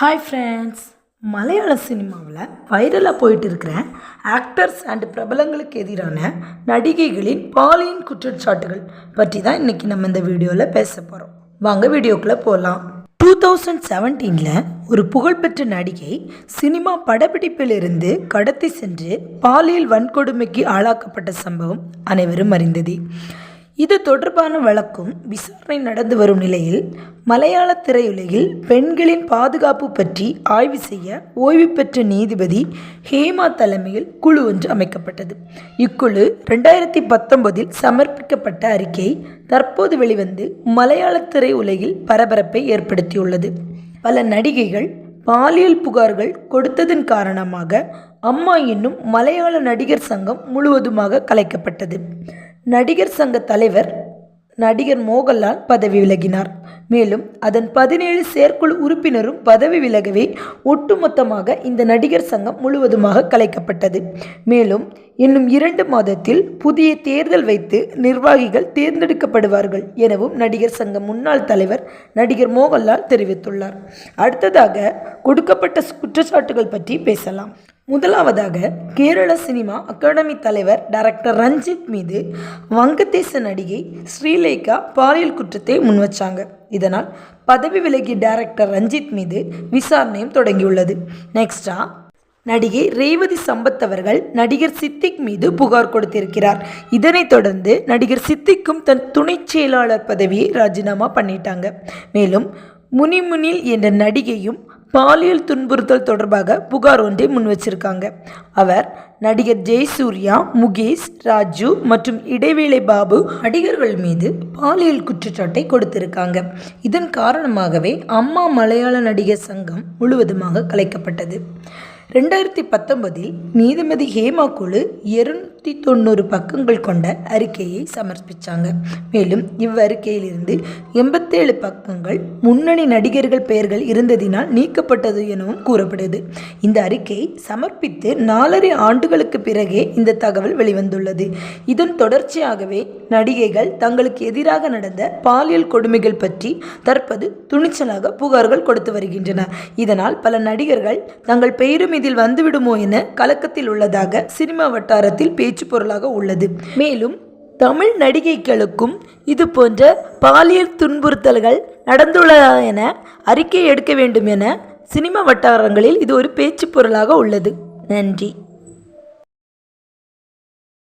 Hi friends, மலையாள சினிமாவில் வைரலாக போயிட்டு இருக்கிற ஆக்டர்ஸ் அண்ட் பிரபலங்களுக்கு எதிரான நடிகைகளின் பாலியல் குற்றச்சாட்டுகள் பற்றி தான் இன்றைக்கி நம்ம இந்த வீடியோவில் பேச போகிறோம். வாங்க வீடியோக்குள்ளே போகலாம். 2017 ஒரு புகழ்பெற்ற நடிகை சினிமா படப்பிடிப்பிலிருந்து கடத்தி சென்று பாலியல் வன்கொடுமைக்கு ஆளாக்கப்பட்ட சம்பவம் அனைவரும் அறிந்ததே. இது தொடர்பான வழக்கும் விசாரணை நடந்து வரும் நிலையில் மலையாள திரையுலகில் பெண்களின் பாதுகாப்பு பற்றி ஆய்வு செய்ய ஓய்வு பெற்ற நீதிபதி ஹேமா தலைமையில் குழு ஒன்று அமைக்கப்பட்டது. இக்குழு 2019 சமர்ப்பிக்கப்பட்ட அறிக்கை தற்போது வெளிவந்து மலையாள திரையுலகில் பரபரப்பை ஏற்படுத்தியுள்ளது. பல நடிகைகள் பாலியல் புகார்கள் கொடுத்ததன் காரணமாக அம்மா என்னும் மலையாள நடிகர் சங்கம் முழுவதுமாக கலைக்கப்பட்டது. நடிகர் சங்க தலைவர் நடிகர் மோகன்லால் பதவி விலகினார். மேலும் அதன் 17 செயற்குழு உறுப்பினரும் பதவி விலகவே ஒட்டுமொத்தமாக இந்த நடிகர் சங்கம் முழுவதுமாக கலைக்கப்பட்டது. மேலும் இன்னும் 2 மாதத்தில் புதிய தேர்தல் வைத்து நிர்வாகிகள் தேர்ந்தெடுக்கப்படுவார்கள் எனவும் நடிகர் சங்க முன்னாள் தலைவர் நடிகர் மோகன்லால் தெரிவித்துள்ளார். அடுத்ததாக கொடுக்கப்பட்ட குற்றச்சாட்டுகள் பற்றி பேசலாம். முதலாவதாக, கேரள சினிமா அகாடமி தலைவர் டைரக்டர் ரஞ்சித் மீது வங்கதேச நடிகை ஸ்ரீலேகா பாலியல் குற்றத்தை முன்வச்சாங்க. இதனால் பதவி விலகிய டைரக்டர் ரஞ்சித் மீது விசாரணையும் தொடங்கியுள்ளது. நெக்ஸ்டா, நடிகை ரேவதி சம்பத் அவர்கள் நடிகர் சித்திக் மீது புகார் கொடுத்திருக்கிறார். இதனைத் தொடர்ந்து நடிகர் சித்திக்கும் தன் துணை செயலாளர் பதவியை ராஜினாமா பண்ணிட்டாங்க. மேலும் முனிமுனில் என்ற நடிகையும் பாலியல் துன்புறுத்தல் தொடர்பாக புகார் ஒன்றை முன் வச்சிருக்காங்க. அவர் நடிகர் ஜெயசூர்யா, முகேஷ், ராஜு மற்றும் இடைவேளை பாபு நடிகர்கள் மீது பாலியல் குற்றச்சாட்டை கொடுத்திருக்காங்க. இதன் காரணமாகவே அம்மா மலையாள நடிகர் சங்கம் முழுவதுமாக கலைக்கப்பட்டது. 2019 நீதிபதி ஹேமா குழு 290 பக்கங்கள் கொண்ட அறிக்கையை சமர்ப்பித்தாங்க. மேலும் இவ்வறிக்கையிலிருந்து 87 பக்கங்கள் முன்னணி நடிகர்கள் பெயர்கள் இருந்ததினால் நீக்கப்பட்டது எனவும் கூறப்படுது. இந்த அறிக்கை சமர்ப்பித்து 4.5 ஆண்டுகளுக்கு பிறகே இந்த தகவல் வெளிவந்துள்ளது. இதன் தொடர்ச்சியாகவே நடிகைகள் தங்களுக்கு எதிராக நடந்த பாலியல் கொடுமைகள் பற்றி தற்போது துணிச்சலாக புகார்கள் கொடுத்து வருகின்றனர். இதனால் பல நடிகர்கள் தங்கள் பெயரும் இதில் வந்துவிடுமோ என கலக்கத்தில் உள்ளதாக சினிமா வட்டாரத்தில் பேச்சு பொருளாக உள்ளது. மேலும் தமிழ் நடிகைகளுக்கும் இது போன்ற பாலியல் துன்புறுத்தல்கள் நடந்துள்ளதா என அறிக்கை எடுக்க வேண்டும் என சினிமா வட்டாரங்களில் இது ஒரு பேச்சு பொருளாக உள்ளது. நன்றி.